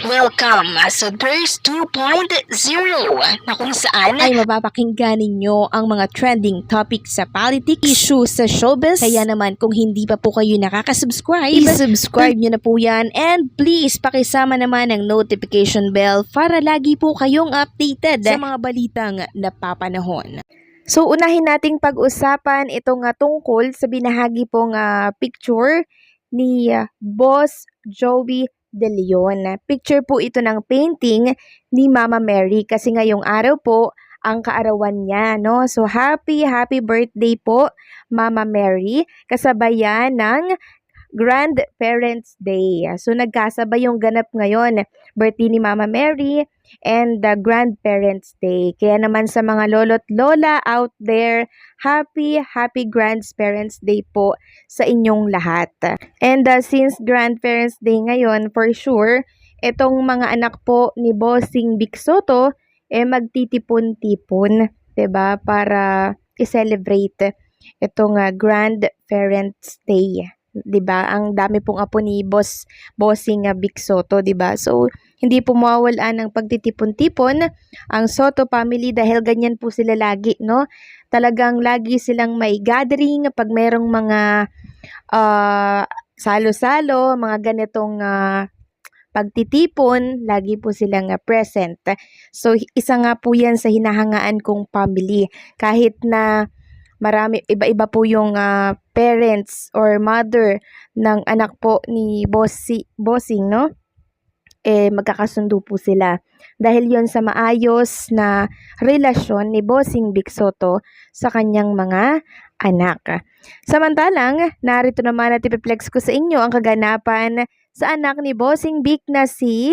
Welcome sa Thirst 2.0 na kung saan ay mapapakinggan ninyo ang mga trending topics sa politics, issues sa showbiz. Kaya naman kung hindi pa po kayo nakaka-subscribe, i-subscribe nyo na po yan. And please, pakisama naman ang notification bell para lagi po kayong updated sa mga balitang napapanahon. So unahin nating pag-usapan itong tungkol sa binahagi pong picture ni Boss Joey De Leon. Picture po ito ng painting ni Mama Mary kasi ngayong araw po ang kaarawan niya, no? So happy birthday po Mama Mary, kasabayan ng Grandparents' Day. So nagkasabay yung ganap ngayon, birthday ni Mama Mary and the Grandparents' Day. Kaya naman sa mga lolo't lola out there, happy Grandparents' Day po sa inyong lahat. And since Grandparents' Day ngayon, for sure, itong mga anak po ni Bossing Vic Soto, magtitipon-tipon, 'di ba, para i-celebrate itong Grandparents' Day. 'Di ba? Ang dami pong apo ni Bossing Vic Soto, 'di ba? So hindi po mawawala ng pagtitipon-tipon ang Soto family dahil ganyan po sila lagi, no? Talagang lagi silang may gathering pag merong mga salo-salo, mga ganitong pagtitipon, lagi po silang present. So isa nga po 'yan sa hinahangaan kong family. Kahit na marami, iba-iba po yung parents or mother ng anak po ni Bossing, no? Magkakasundo po sila. Dahil yon sa maayos na relasyon ni Bossing Vic Soto sa kanyang mga anak. Samantalang, narito naman at ipiplex ko sa inyo ang kaganapan sa anak ni Bossing Vic na si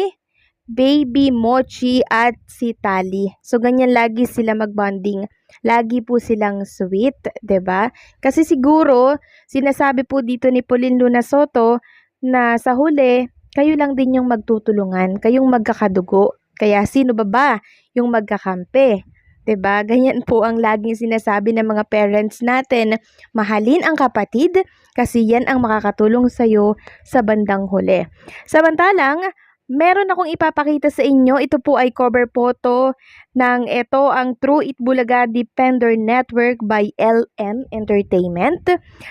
Baby Mochi at si Tali. So ganyan lagi sila magbonding. Lagi po silang sweet, 'di ba? Kasi siguro sinasabi po dito ni Pauline Luna Soto na sa huli kayo lang din yung magtutulungan, kayong magkakadugo. Kaya sino ba yung magkakampi? 'Di ba? Ganyan po ang laging sinasabi ng mga parents natin. Mahalin ang kapatid kasi yan ang makakatulong sa iyo sa bandang huli. Samantalang meron akong ipapakita sa inyo. Ito po ay cover photo ng ang True Itbulaga Defender Network by LM Entertainment.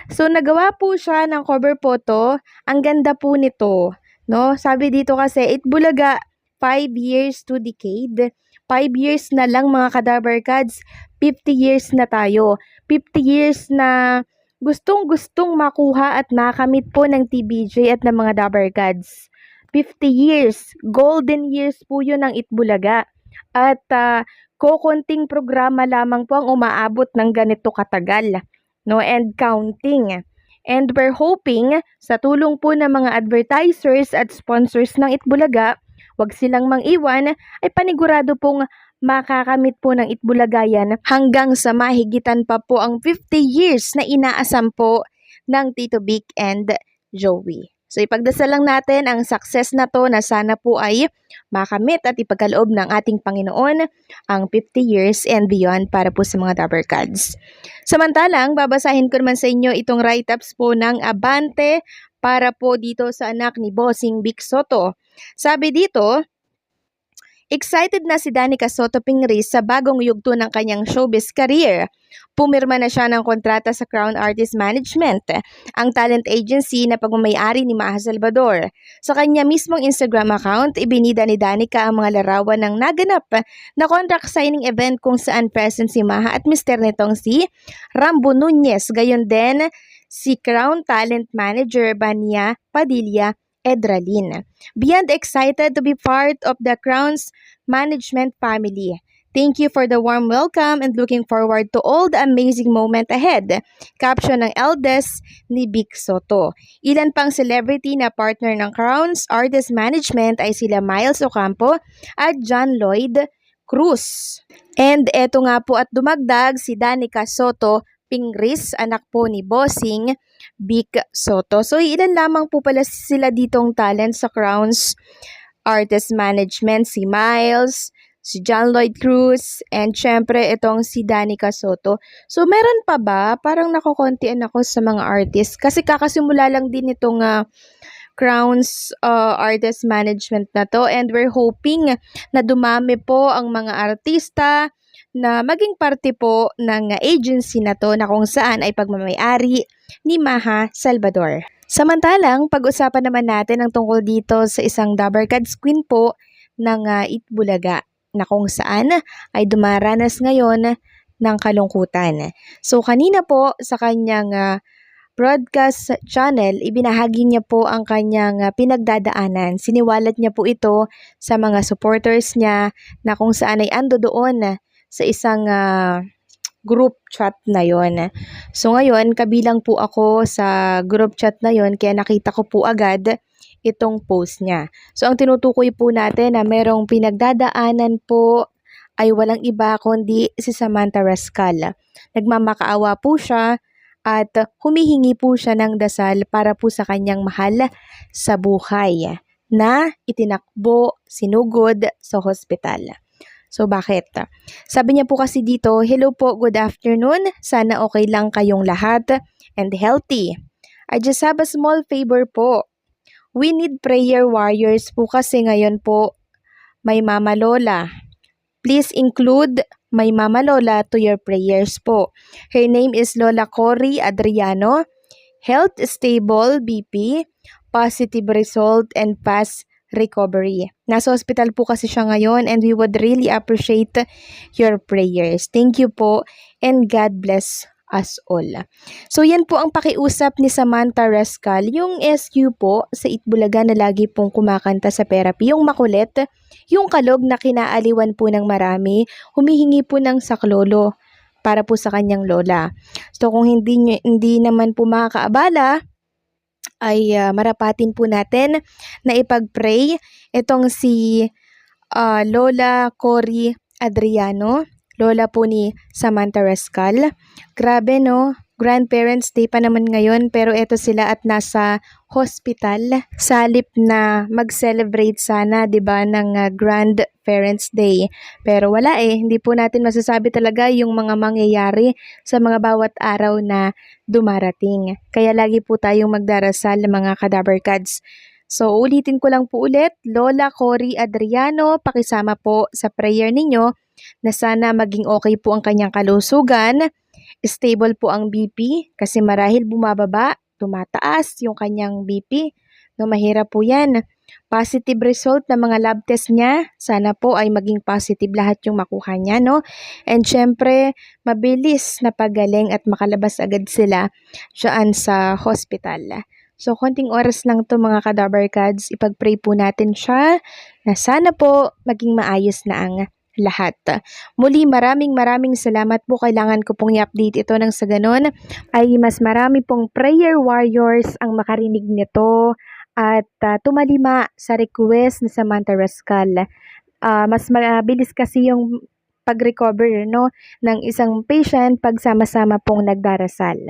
So nagawa po siya ng cover photo. Ang ganda po nito, no? Sabi dito kasi Itbulaga 5 years to decade. 5 years na lang mga Kadabar Kads. 50 years na tayo. 50 years na gustong-gustong makuha at makamit po ng TBJ at ng mga Dabar Kads. 50 years, golden years po yun ng Itbulaga. At kokonting programa lamang po ang umaabot ng ganito katagal, no? And counting. And we're hoping sa tulong po ng mga advertisers at sponsors ng Itbulaga, wag silang mang-iwan, ay panigurado pong makakamit po ng Itbulaga yan hanggang sa mahigitan pa po ang 50 years na inaasam po ng Tito Vic and Joey. So ipagdasal lang natin ang success na to na sana po ay makamit at ipagkaloob ng ating Panginoon ang 50 years and beyond para po sa mga Dabber Cards. Samantalang, babasahin ko naman sa inyo itong write-ups po ng Abante para po dito sa anak ni Bossing Vic Soto. Sabi dito, excited na si Danica Soto Pingris sa bagong yugto ng kanyang showbiz career. Pumirma na siya ng kontrata sa Crown Artist Management, ang talent agency na pagmamayari ni Maha Salvador. Sa kanya mismong Instagram account, ibinida ni Danica ang mga larawan ng naganap na contract signing event kung saan present si Maha at mister nitong si Rambo Nunez. Gayon din si Crown Talent Manager Bania Padilla Edralin. Beyond excited to be part of the Crown's management family. Thank you for the warm welcome and looking forward to all the amazing moment ahead. Caption ng eldest ni Vic Soto. Ilan pang celebrity na partner ng Crown's Artist Management ay sila Miles Ocampo at John Lloyd Cruz. And eto nga po at dumagdag si Danica Soto Pingris, anak po ni Bossing Vic Soto. So ilan lamang po pala sila ditong talent sa Crown's Artist Management, si Miles, si John Lloyd Cruz, and syempre itong si Danica Soto. So meron pa ba? Parang nakokontian ako sa mga artist kasi kakasimula lang din itong Crown's artist management na to, and we're hoping na dumami po ang mga artista na maging parte po ng agency na to na kung saan ay pagmamayari ni Maha Salvador. Samantalang, pag-usapan naman natin ang tungkol dito sa isang Dabarkads Queen po ng Itbulaga na kung saan ay dumaranas ngayon ng kalungkutan. So kanina po sa kanyang broadcast channel, ibinahagi niya po ang kanyang pinagdadaanan. Siniwalat niya po ito sa mga supporters niya na kung saan ay ando doon sa isang group chat na yon. So ngayon, kabilang po ako sa group chat na yon kaya nakita ko po agad itong post niya. So ang tinutukoy po natin na merong pinagdadaanan po ay walang iba kundi si Samantha Rascal. Nagmamakaawa po siya at humihingi po siya ng dasal para po sa kanyang mahal sa buhay na itinakbo, sinugod sa hospital. So bakit? Sabi niya po kasi dito, "Hello po, good afternoon. Sana okay lang kayong lahat and healthy. I just have a small favor po. We need prayer warriors po kasi ngayon po may Mama Lola. Please include my Mama Lola to your prayers po. Her name is Lola Cory Adriano. Health stable, BP, positive result, and fast recovery. Nasa hospital po kasi siya ngayon and we would really appreciate your prayers. Thank you po and God bless us all." So yan po ang pakiusap ni Samantha Rascal, yung SQ po sa Itbulaga na lagi pong kumakanta sa therapy, yung makulit, yung kalog na kinaaliwan po ng marami, humihingi po ng saklolo para po sa kanyang lola. So kung hindi naman po makakaabala, ay marapatin po natin na ipag-pray itong si Lola Cory Adriano, lola po ni Samantha Rascal. Grabe no, Grandparents Day pa naman ngayon pero eto sila at nasa hospital. Salip na mag-celebrate sana 'di ba ng Grandparents Day. Pero wala hindi po natin masasabi talaga yung mga mangyayari sa mga bawat araw na dumarating. Kaya lagi po tayong magdarasal mga Kadabarkads. So ulitin ko lang po ulit, Lola Cory Adriano, pakisama po sa prayer ninyo na sana maging okay po ang kanyang kalusugan. Stable po ang BP kasi marahil bumababa, tumataas yung kanyang BP. No, mahirap po yan. Positive result ng mga lab test niya, sana po ay maging positive lahat yung makuha niya, no? And syempre, mabilis na pagaling at makalabas agad sila dyan sa hospital. So, konting oras lang to mga Kadabarkads, ipag-pray po natin siya na sana po maging maayos na ang lahat. Muli, maraming salamat po. Kailangan ko pong i-update ito nang sa ganun ay mas marami pong prayer warriors ang makarinig nito at tumalima sa request ni Samantha Rascal. Mas mabilis kasi yung pag-recover no, ng isang patient pag sama-sama pong nagdarasal.